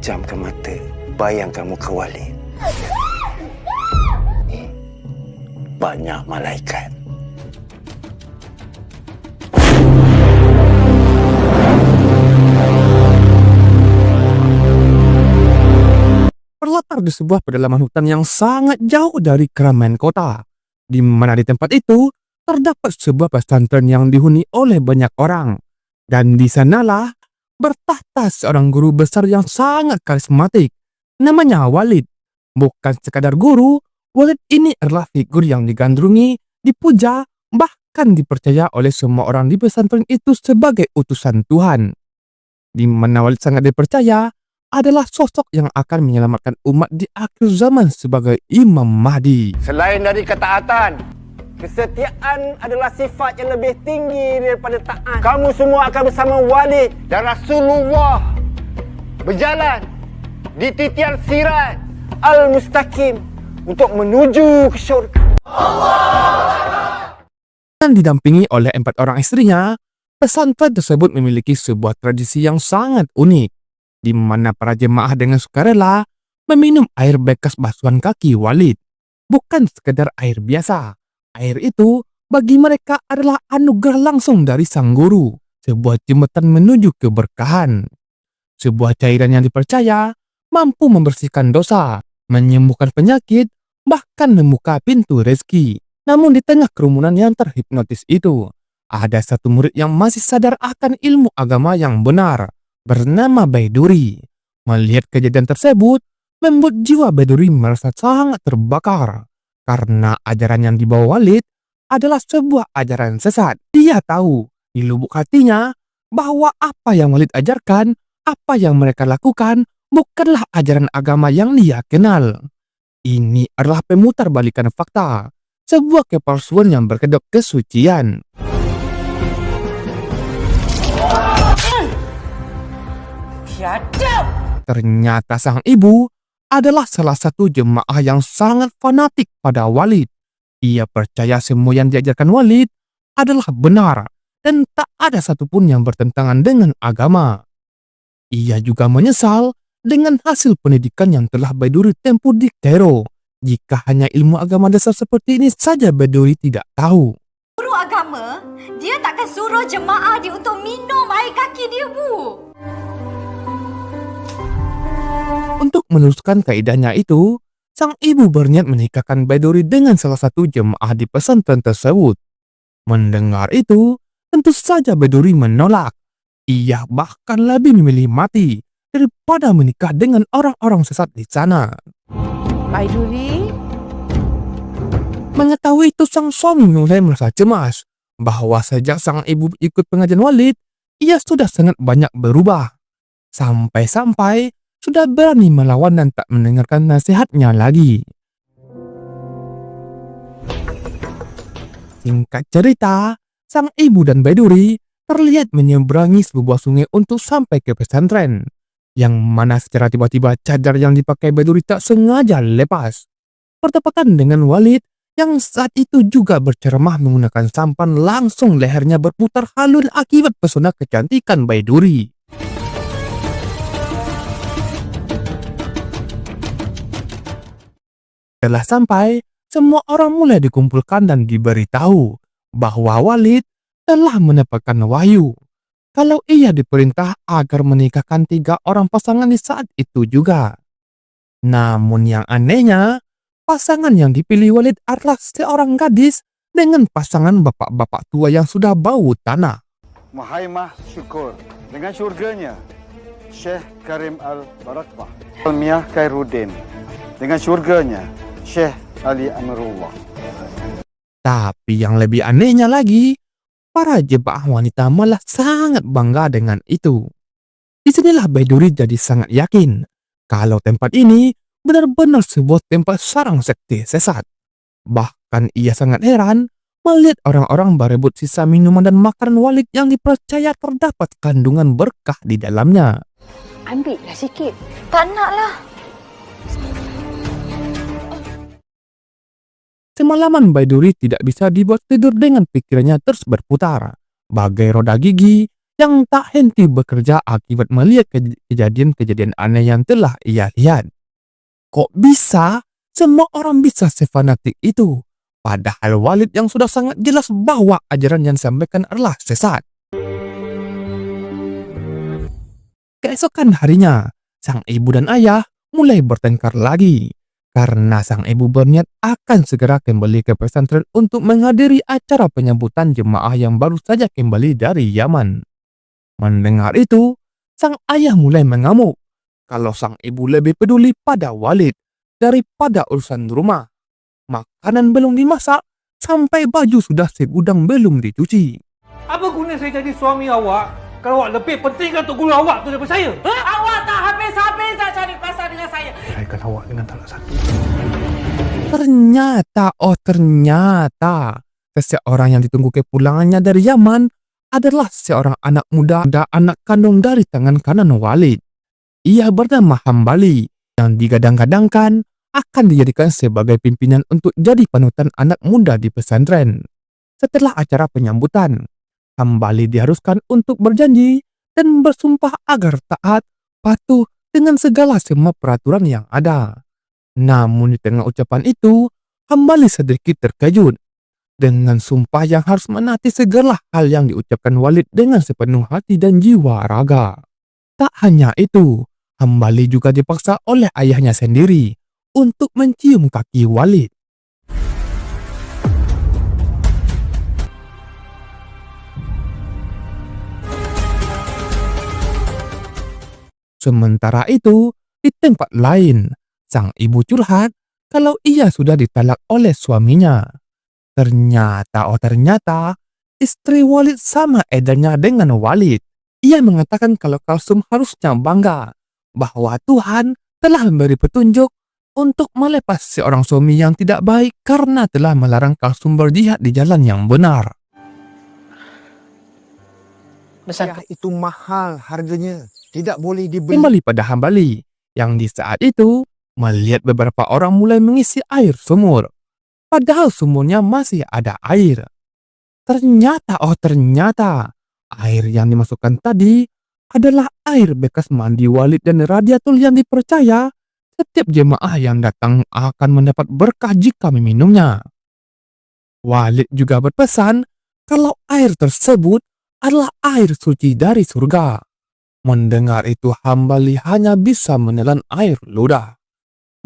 pejamkan mata, bayangkan muka Walid. Banyak malaikat. Terletak di sebuah pedalaman hutan yang sangat jauh dari keramaian kota, di mana di tempat itu terdapat sebuah pesantren yang dihuni oleh banyak orang. Dan di sanalah bertahta seorang guru besar yang sangat karismatik, namanya Walid. Bukan sekadar guru, Walid ini adalah figur yang digandrungi, dipuja, bahkan dipercaya oleh semua orang di pesantren itu sebagai utusan Tuhan. Di mana Walid sangat dipercaya adalah sosok yang akan menyelamatkan umat di akhir zaman sebagai Imam Mahdi. Selain dari ketaatan, kesetiaan adalah sifat yang lebih tinggi daripada taat. Kamu semua akan bersama Walid dan Rasulullah berjalan di titian sirat Al-Mustaqim untuk menuju ke syurga. Dan didampingi oleh 4 orang istrinya, pesantren tersebut memiliki sebuah tradisi yang sangat unik, di mana para jemaah dengan sukarela meminum air bekas basuhan kaki Walid. Bukan sekedar air biasa. Air itu bagi mereka adalah anugerah langsung dari sang guru, sebuah jembatan menuju keberkahan. Sebuah cairan yang dipercaya mampu membersihkan dosa, menyembuhkan penyakit, bahkan membuka pintu rezeki. Namun di tengah kerumunan yang terhipnotis itu, ada satu murid yang masih sadar akan ilmu agama yang benar, bernama Baiduri. Melihat kejadian tersebut, membuat jiwa Baiduri merasa sangat terbakar. Karena ajaran yang dibawa Walid adalah sebuah ajaran sesat. Dia tahu di lubuk hatinya bahwa apa yang Walid ajarkan, apa yang mereka lakukan, bukanlah ajaran agama yang dia kenal. Ini adalah pemutarbalikan fakta, sebuah kepalsuan yang berkedok kesucian. Ternyata sang ibu adalah salah satu jemaah yang sangat fanatik pada Walid. Ia percaya semua yang diajarkan Walid adalah benar dan tak ada satupun yang bertentangan dengan agama. Ia juga menyesal dengan hasil pendidikan yang telah Baiduri tempuh di Kairo. Jika hanya ilmu agama dasar seperti ini saja Baiduri tidak tahu. Guru agama, dia takkan suruh jemaah dia untuk minum air kaki dia, Bu. Untuk meneruskan kaidahnya itu, sang ibu berniat menikahkan Baiduri dengan salah satu jemaah di pesantren tersebut. Mendengar itu, tentu saja Baiduri menolak. Ia bahkan lebih memilih mati daripada menikah dengan orang-orang sesat di sana. Baiduri, Mengetahui itu, sang suami mulai merasa cemas bahwa sejak sang ibu ikut pengajian Walid, ia sudah sangat banyak berubah. Sampai-sampai sudah berani melawan dan tak mendengarkan nasihatnya lagi. Singkat cerita, sang ibu dan Baiduri terlihat menyeberangi sebuah sungai untuk sampai ke pesantren, yang mana secara tiba-tiba cadar yang dipakai Baiduri tak sengaja lepas. Bertepatan dengan Walid yang saat itu juga berceramah menggunakan sampan, langsung lehernya berputar halus akibat pesona kecantikan Baiduri. Setelah sampai, semua orang mulai dikumpulkan dan diberitahu bahwa Walid telah mendapatkan wahyu kalau ia diperintah agar menikahkan 3 orang pasangan di saat itu juga. Namun yang anehnya, pasangan yang dipilih Walid adalah seorang gadis dengan pasangan bapak-bapak tua yang sudah bau tanah. Mahaimah syukur dengan syurganya Syekh Karim Al-Barakbah Almiah Khairuddin dengan syurganya Syekh Ali Amirullah. Tapi yang lebih anehnya lagi, para jemaah wanita malah sangat bangga dengan itu. Disinilah Baiduri jadi sangat yakin kalau tempat ini benar-benar sebuah tempat sarang sekte sesat. Bahkan ia sangat heran melihat orang-orang berebut sisa minuman dan makanan Walid yang dipercaya terdapat kandungan berkah di dalamnya. ambillah sikit. Tak naklah. Semalaman Baiduri tidak bisa dibuat tidur dengan pikirannya terus berputar, bagai roda gigi yang tak henti bekerja akibat melihat kejadian-kejadian aneh yang telah ia lihat. Kok bisa semua orang bisa sefanatik itu? Padahal Walid yang sudah sangat jelas bahwa ajaran yang disampaikan adalah sesat. Keesokan harinya, sang ibu dan ayah mulai bertengkar lagi. Karena sang ibu berniat akan segera kembali ke pesantren untuk menghadiri acara penyambutan jemaah yang baru saja kembali dari Yaman. Mendengar itu, sang ayah mulai mengamuk kalau sang ibu lebih peduli pada Walid daripada urusan rumah. Makanan belum dimasak, sampai baju sudah segudang belum dicuci. Apa guna saya jadi suami awak kalau awak lebih pentingkan untuk guru awak tu daripada saya? Ha? Awak tak habis-habis nak cari pasal dengan saya. Ceraikan awak dengan talak satu. Ternyata, seseorang yang ditunggu kepulangannya dari Yaman adalah seorang anak muda dan anak kandung dari tangan kanan Walid. Ia bernama Hambali yang digadang-gadangkan akan dijadikan sebagai pimpinan untuk jadi panutan anak muda di pesantren. Setelah acara penyambutan, Hambali diharuskan untuk berjanji dan bersumpah agar taat, patuh dengan segala semua peraturan yang ada. Namun di tengah ucapan itu, Hambali sedikit terkejut dengan sumpah yang harus menaati segala hal yang diucapkan Walid dengan sepenuh hati dan jiwa raga. Tak hanya itu, Hambali juga dipaksa oleh ayahnya sendiri untuk mencium kaki Walid. Sementara itu, di tempat lain, sang ibu curhat kalau ia sudah ditalak oleh suaminya. Ternyata, istri Walid sama edarnya dengan Walid. Ia mengatakan kalau Kalsum harusnya bangga bahwa Tuhan telah memberi petunjuk untuk melepas seorang suami yang tidak baik karena telah melarang Kalsum berjihad di jalan yang benar. Syah itu mahal harganya. Tidak boleh dibeli. Kembali pada Hambali, yang di saat itu melihat beberapa orang mulai mengisi air sumur. Padahal sumurnya masih ada air. Ternyata, air yang dimasukkan tadi adalah air bekas mandi Walid dan Radiatul yang dipercaya setiap jemaah yang datang akan mendapat berkah jika meminumnya. Walid juga berpesan kalau air tersebut adalah air suci dari surga. Mendengar itu Hambali hanya bisa menelan air ludah.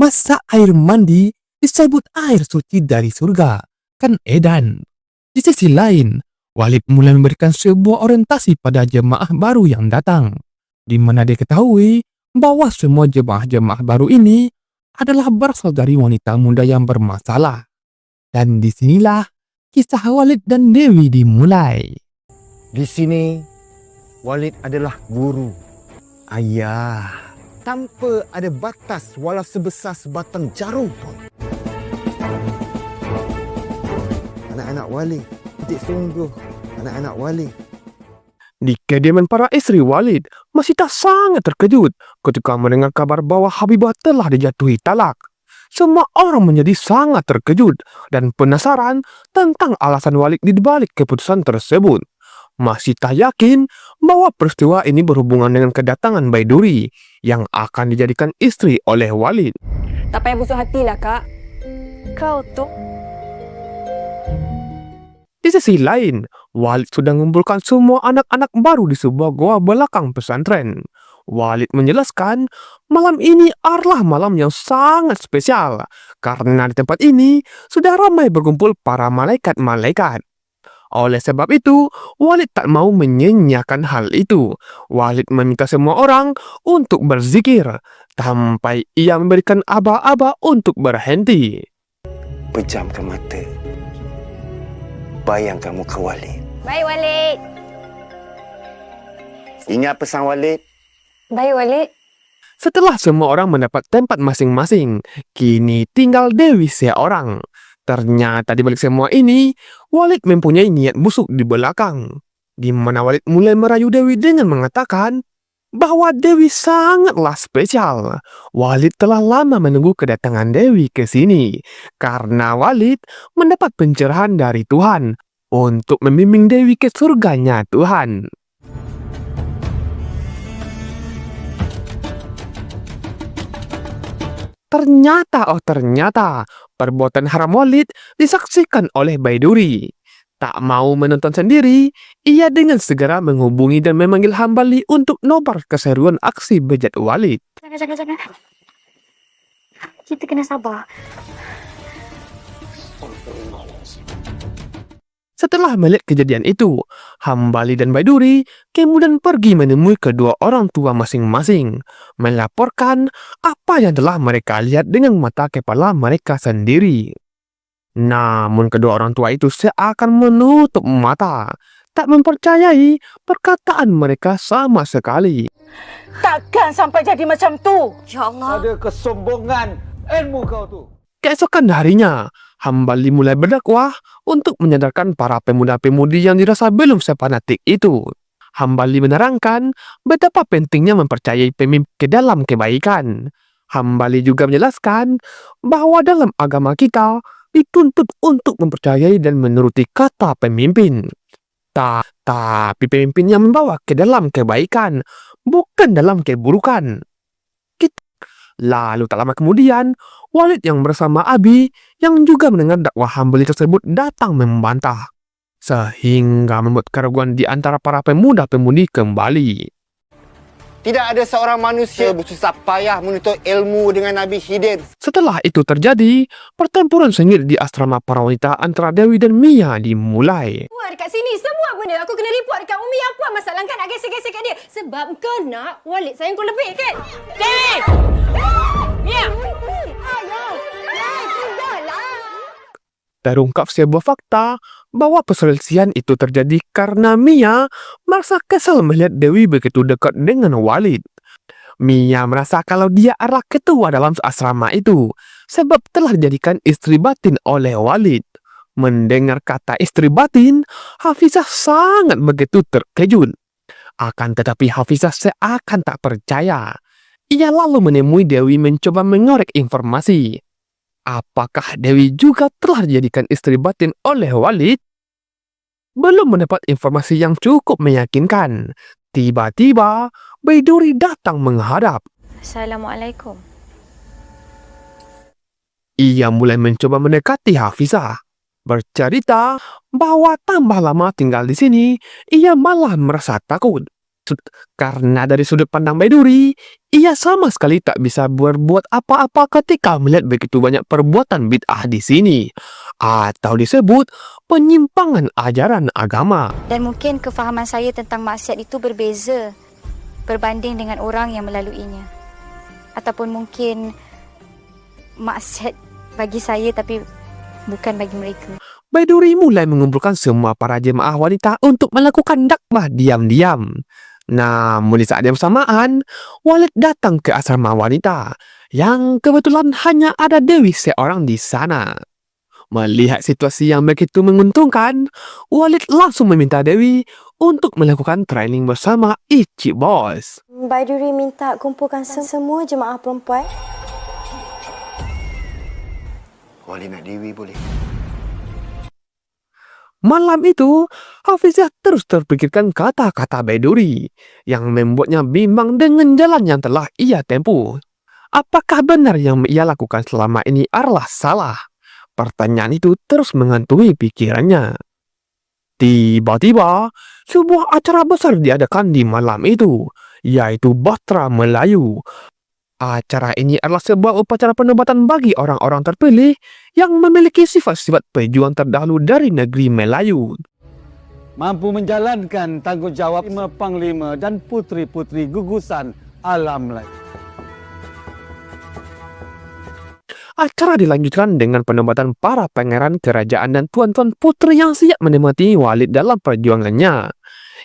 Masa air mandi disebut air suci dari surga? Kan edan. Di sisi lain, Walid mulai memberikan sebuah orientasi pada jemaah baru yang datang, di mana diketahui bahwa semua jemaah-jemaah baru ini adalah berasal dari wanita muda yang bermasalah. Dan disinilah kisah Walid dan Dewi dimulai. Di sini, Walid adalah guru, ayah, tanpa ada batas walau sebesar sebatang jarum pun. Anak-anak Walid, tidak sungguh anak-anak Walid. Di kediaman para istri Walid, Masita sangat terkejut ketika mendengar kabar bahwa Habibah telah dijatuhi talak. Semua orang menjadi sangat terkejut dan penasaran tentang alasan Walid di balik keputusan tersebut. Masita yakin bahwa peristiwa ini berhubungan dengan kedatangan Baiduri yang akan dijadikan istri oleh Walid. Tak payah busuk hatilah, Kak. Kau tu. Di sisi lain, Walid sudah mengumpulkan semua anak-anak baru di sebuah goa belakang pesantren. Walid menjelaskan malam ini adalah malam yang sangat spesial karena di tempat ini sudah ramai berkumpul para malaikat-malaikat. Oleh sebab itu, Walid tak mau menyanyiakan hal itu. Walid meminta semua orang untuk berzikir sampai ia memberikan aba-aba untuk berhenti. Pejamkan mata. Bayangkan muka Walid. Baik, Walid. Ingat pesan Walid. Baik, Walid. Setelah semua orang mendapat tempat masing-masing, kini tinggal Dewi seorang. Ternyata di balik semua ini, Walid mempunyai niat busuk di belakang, di mana Walid mulai merayu Dewi dengan mengatakan bahwa Dewi sangatlah spesial. Walid telah lama menunggu kedatangan Dewi ke sini, karena Walid mendapat pencerahan dari Tuhan untuk membimbing Dewi ke surganya Tuhan. Ternyata, perbuatan haram Walid disaksikan oleh Baiduri. Tak mau menonton sendiri, ia dengan segera menghubungi dan memanggil Hambali untuk nobar keseruan aksi bejat Walid. Jangan. Kita kena sabar. Setelah melihat kejadian itu, Hambali dan Baiduri kemudian pergi menemui kedua orang tua masing-masing, melaporkan apa yang telah mereka lihat dengan mata kepala mereka sendiri. Namun kedua orang tua itu seakan menutup mata, tak mempercayai perkataan mereka sama sekali. Takkan sampai jadi macam tu. Ya Allah. Ada kesombongan ilmu kau tu. Keesokan harinya, Hambali mulai berdakwah untuk menyadarkan para pemuda-pemudi yang dirasa belum sepanatik itu. Hambali menerangkan betapa pentingnya mempercayai pemimpin ke dalam kebaikan. Hambali juga menjelaskan bahwa dalam agama kita dituntut untuk mempercayai dan menuruti kata pemimpin. Tapi pemimpin yang membawa ke dalam kebaikan, bukan dalam keburukan. Lalu tak lama kemudian, Walid yang bersama Abi yang juga mendengar dakwah Hambali tersebut datang membantah, sehingga membuat keraguan di antara para pemuda-pemudi kembali. Tidak ada seorang manusia bersusah payah menuntut ilmu dengan Nabi Khidir. Setelah itu terjadi, pertempuran sengit di asrama para wanita antara Dewi dan Mia dimulai. Puan dekat sini, semua benda aku kena report dekat Umi. Apa masalah kan nak gesek-gesek kat dia? Sebab kau nak Walid sayang kau lebih kan? Dewi! Mia! Terungkap sebuah fakta bahwa perselisihan itu terjadi karena Mia merasa kesal melihat Dewi begitu dekat dengan Walid. Mia merasa kalau dia adalah ketua dalam asrama itu sebab telah dijadikan istri batin oleh Walid. Mendengar kata istri batin, Hafizah sangat begitu terkejut. Akan tetapi Hafizah seakan tak percaya. Ia lalu menemui Dewi mencoba mengorek informasi. Apakah Dewi juga telah dijadikan istri batin oleh Walid? Belum mendapat informasi yang cukup meyakinkan. Tiba-tiba, Baiduri datang menghadap. Assalamualaikum. Ia mulai mencoba mendekati Hafizah. Bercerita bahwa tambah lama tinggal di sini, ia malah merasa takut. Karena dari sudut pandang Baiduri, ia sama sekali tak bisa berbuat apa-apa ketika melihat begitu banyak perbuatan bid'ah di sini, atau disebut penyimpangan ajaran agama. Dan mungkin kefahaman saya tentang maksiat itu berbeza berbanding dengan orang yang melaluinya. Ataupun mungkin maksiat bagi saya tapi bukan bagi mereka. Baiduri mulai mengumpulkan semua para jemaah wanita untuk melakukan dakwah diam-diam. Namun di saat yang bersamaan, Walid datang ke asrama wanita yang kebetulan hanya ada Dewi seorang di sana. Melihat situasi yang begitu menguntungkan, Walid langsung meminta Dewi untuk melakukan training bersama Ichi Boss. Baiduri minta kumpulkan semua jemaah perempuan. Wali nak Dewi boleh. Malam itu, Hafizah terus terpikirkan kata-kata Baiduri yang membuatnya bimbang dengan jalan yang telah ia tempuh. Apakah benar yang ia lakukan selama ini adalah salah? Pertanyaan itu terus menghantui pikirannya. Tiba-tiba, sebuah acara besar diadakan di malam itu, yaitu Batra Melayu. Acara ini adalah sebuah upacara penobatan bagi orang-orang terpilih yang memiliki sifat-sifat pejuang terdahulu dari negeri Melayu. Mampu menjalankan tanggungjawab panglima dan putri-putri gugusan alam Melayu. Acara dilanjutkan dengan penobatan para pangeran kerajaan dan tuan-tuan putri yang siap menikmati Walid dalam perjuangannya.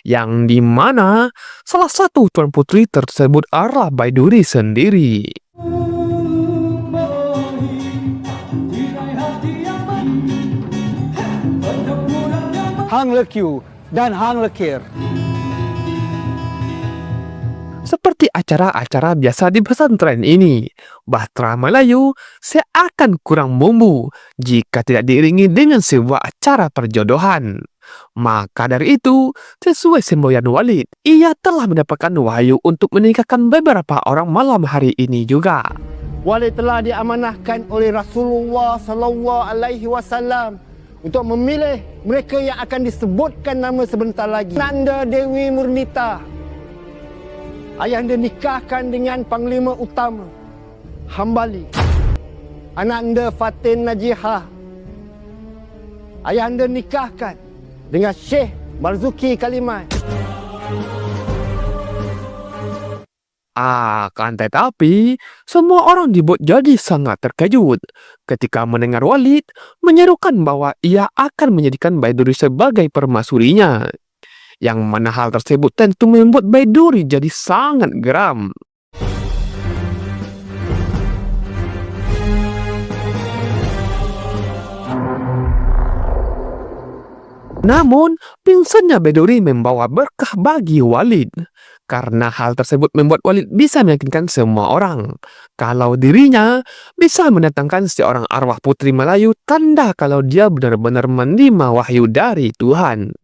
Yang di mana salah satu tuan putri tersebut adalah Baiduri sendiri. Hang Lekyu dan Hang Lekir. Seperti acara-acara biasa di pesantren ini, Batra Melayu seakan kurang bumbu jika tidak diiringi dengan sebuah acara perjodohan. Maka dari itu, sesuai semboyan Walid, ia telah mendapatkan wahyu untuk menikahkan beberapa orang malam hari ini juga. Walid telah diamanahkan oleh Rasulullah sallallahu alaihi wasallam untuk memilih mereka yang akan disebutkan nama sebentar lagi. Nanda Dewi Murnita, ayahanda nikahkan dengan Panglima Utama Hambali. Ananda Fatin Najihah, ayahanda nikahkan dengan Syekh Marzuki Kalimat. Akan tetapi, semua orang dibuat jadi sangat terkejut ketika mendengar Walid menyerukan bahwa ia akan menjadikan Baiduri sebagai permaisurinya. Yang mana hal tersebut tentu membuat Baiduri jadi sangat geram. Namun, pingsannya Baiduri membawa berkah bagi Walid. Karena hal tersebut membuat Walid bisa meyakinkan semua orang kalau dirinya bisa mendatangkan seorang arwah putri Melayu, tanda kalau dia benar-benar menerima wahyu dari Tuhan.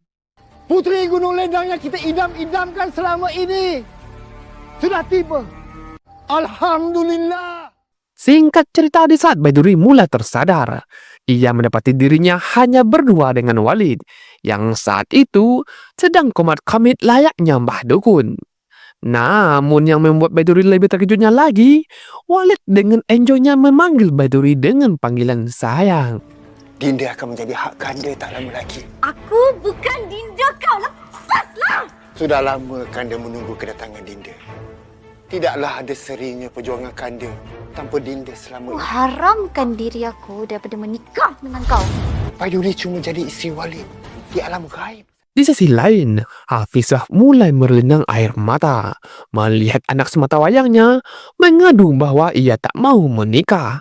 Putri Gunung Lendang yang kita idam-idamkan selama ini sudah tiba. Alhamdulillah. Singkat cerita, di saat Baiduri mulai tersadar, ia mendapati dirinya hanya berdua dengan Walid, yang saat itu sedang komat kamit layaknya Mbah Dukun. Namun yang membuat Baiduri lebih terkejutnya lagi, Walid dengan enjoynya memanggil Baiduri dengan panggilan sayang. Dinda akan menjadi hak Kanda tak lama lagi. Aku bukan Dinda kau. Lepaslah! Sudah lama Kanda menunggu kedatangan Dinda. Tidaklah ada serinya perjuangan Kanda tanpa Dinda selama ini. Haramkan diri aku daripada menikah dengan kau. Baiduri cuma jadi isteri Walid di alam gaib. Di sisi lain, Hafizah mulai merlinang air mata melihat anak semata wayangnya mengadu bahwa ia tak mau menikah.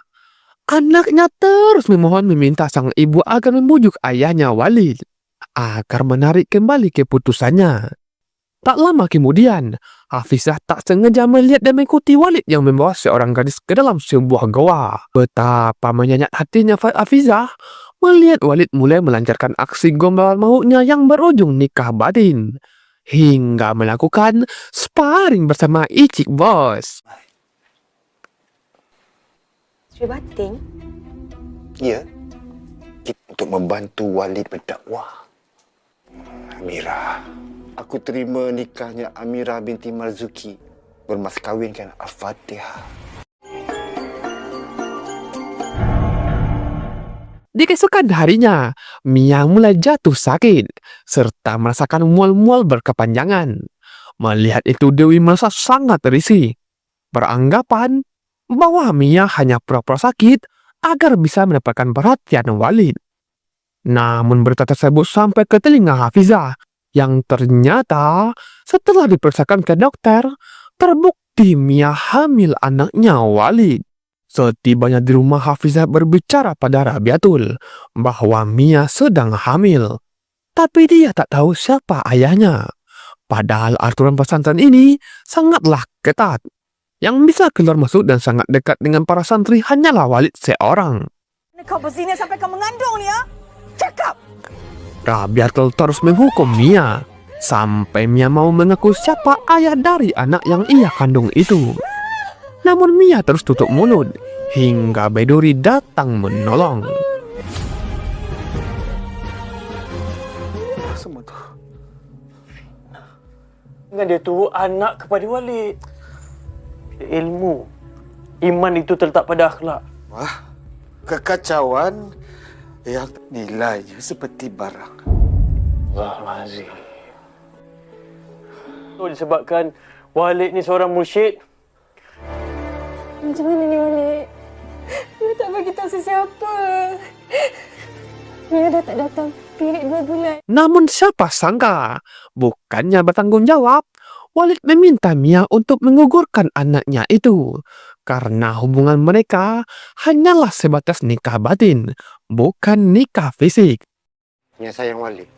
Anaknya terus memohon meminta sang ibu agar membujuk ayahnya Walid agar menarik kembali keputusannya. Tak lama kemudian, Hafizah tak sengaja melihat dan mengikuti Walid yang membawa seorang gadis ke dalam sebuah goa. Betapa menyayat hatinya Hafizah melihat Walid mulai melancarkan aksi gombal mautnya yang berujung nikah batin, hingga melakukan sparring bersama Icik Bos. Sri Batin? Ya, untuk membantu Walid berdakwah. Amira, aku terima nikahnya Amira binti Marzuki bermaskawinkan Al-Fatihah. Di keesokan harinya, Mia mulai jatuh sakit serta merasakan mual-mual berkepanjangan. Melihat itu, Dewi merasa sangat risih, beranggapan bahwa Mia hanya pura-pura sakit agar bisa mendapatkan perhatian Walid. Namun berita tersebut sampai ke telinga Hafizah, yang ternyata setelah diperiksakan ke dokter, terbukti Mia hamil anaknya Walid. Setibanya di rumah, Hafizah berbicara pada Rabiatul bahwa Mia sedang hamil. Tapi dia tak tahu siapa ayahnya. Padahal aturan pesantren ini sangatlah ketat. Yang bisa keluar masuk dan sangat dekat dengan para santri hanyalah Walid seorang. Kau berzina sampai kau mengandung ni, ya? Cakap! Rabiatul terus menghukum Mia sampai Mia mau mengaku siapa ayah dari anak yang ia kandung itu. Namun Mia terus tutup mulut hingga Baiduri datang menolong. Semua tu fitnah. Dengan dia turut anak kepada Walid. Ilmu, iman itu terletak pada akhlak. Wah, kekacauan yang nilainya seperti barang. Allahummazim. Itu disebabkan Walid ni seorang mursyid. Macam mana ni Walid? Dia tak bagi tahu sesiapa. Dia dah tak datang pirit 2 bulan. Namun siapa sangka, bukannya bertanggung jawab, Walid meminta Mia untuk menggugurkan anaknya itu. Karena hubungan mereka hanyalah sebatas nikah batin, bukan nikah fisik. Mia sayang Walid.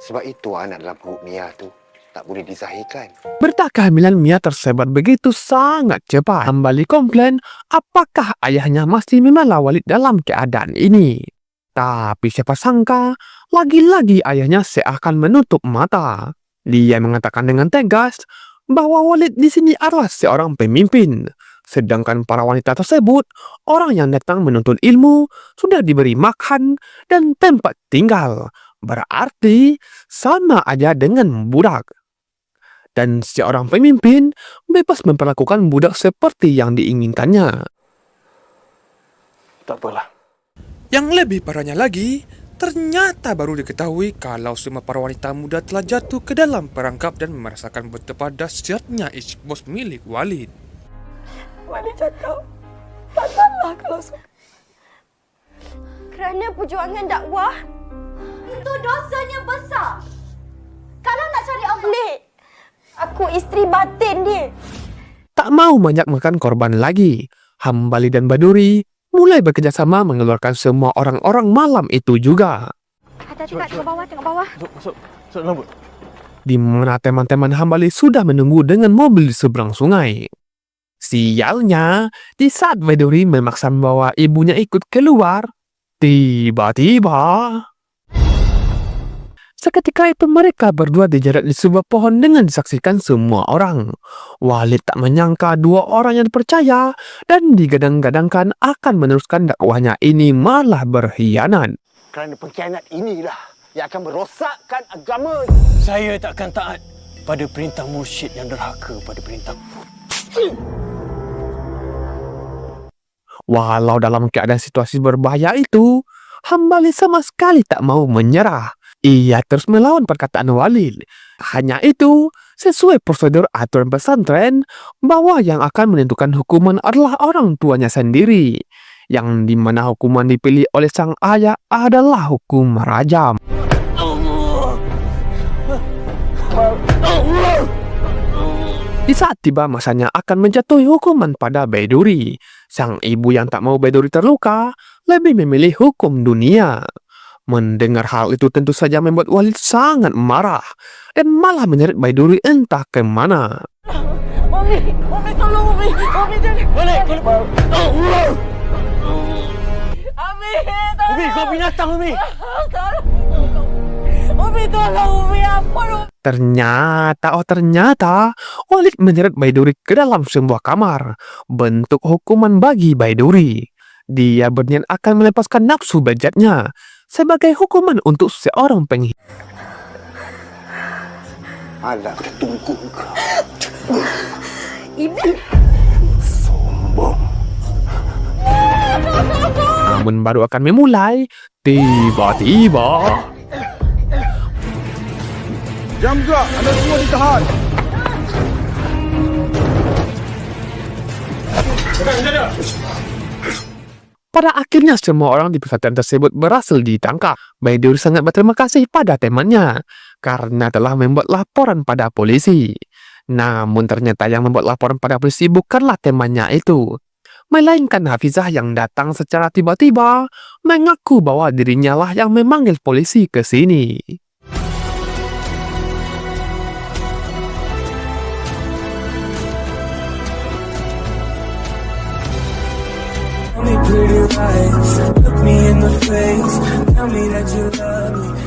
Sebab itu anak dalam perut Mia tu tak boleh dizahirkan. Berita kehamilan Mia tersebar begitu sangat cepat. Kembali komplain apakah ayahnya masih membela Walid dalam keadaan ini. Tapi siapa sangka, lagi-lagi ayahnya seakan menutup mata. Dia mengatakan dengan tegas bahwa Walid di sini adalah seorang pemimpin, Sedangkan para wanita tersebut, orang yang datang menuntut ilmu, sudah diberi makan dan tempat tinggal. Berarti sama aja dengan budak. Dan seorang pemimpin bebas memperlakukan budak seperti yang diinginkannya. Tak apalah. Yang lebih parahnya lagi, ternyata baru diketahui kalau semua para wanita muda telah jatuh ke dalam perangkap dan merasakan betapa dahsyatnya bos milik Walid. Walid cakap, tak salah kalau kerana perjuangan dakwah, itu dosanya besar. Kalau nak cari update, aku isteri batin dia. Tak mau banyak makan korban lagi, Hambali dan Baduri mulai bekerjasama mengeluarkan semua orang-orang malam itu juga. Hati-hati Kak, tengok bawah. Masuk dalam bot. Di mana teman-teman Hambali sudah menunggu dengan mobil di seberang sungai. Sialnya, di saat Baduri memaksa membawa ibunya ikut keluar, tiba-tiba seketika itu mereka berdua dijerat di sebuah pohon dengan disaksikan semua orang. Walid tak menyangka dua orang yang percaya dan digadang-gadangkan akan meneruskan dakwahnya ini malah berkhianat. Kerana pengkhianat inilah yang akan merosakkan agama. Saya takkan taat pada perintah mursyid yang derhaka pada perintah. Walau dalam keadaan situasi berbahaya itu, Hambali sama sekali tak mau menyerah. Ia terus melawan perkataan Walid. Hanya itu, sesuai prosedur aturan pesantren, bahwa yang akan menentukan hukuman adalah orang tuanya sendiri. Yang dimana hukuman dipilih oleh sang ayah adalah hukum rajam. Di saat tiba masanya akan menjatuhi hukuman pada Baduri, sang ibu yang tak mau Baduri terluka, lebih memilih hukum dunia. Mendengar hal itu tentu saja membuat Walid sangat marah dan malah menyeret Baduri entah kemana. Umi tolong Umi jangan. Balik. Umi tolong. Umi, kau binatang Umi. Umi tolong Umi, ampun. Ternyata Walid menyeret Baduri ke dalam sebuah kamar. Bentuk hukuman bagi Baduri. Dia berniat akan melepaskan nafsu bejatnya sebagai hukuman untuk seorang pengkhianat. Alah, tunggu kau. Iblis. Sombong. Namun baru akan memulai, tiba-tiba Jam gerak, anda semua ditahan. pada akhirnya semua orang di pesantren tersebut berhasil ditangkap. Baduri sangat berterima kasih pada temannya karena telah membuat laporan pada polisi. Namun ternyata yang membuat laporan pada polisi bukanlah temannya itu, melainkan Hafizah yang datang secara tiba-tiba mengaku bahwa dirinya lah yang memanggil polisi ke sini. Pretty lies, look me in the face, tell me that you love me.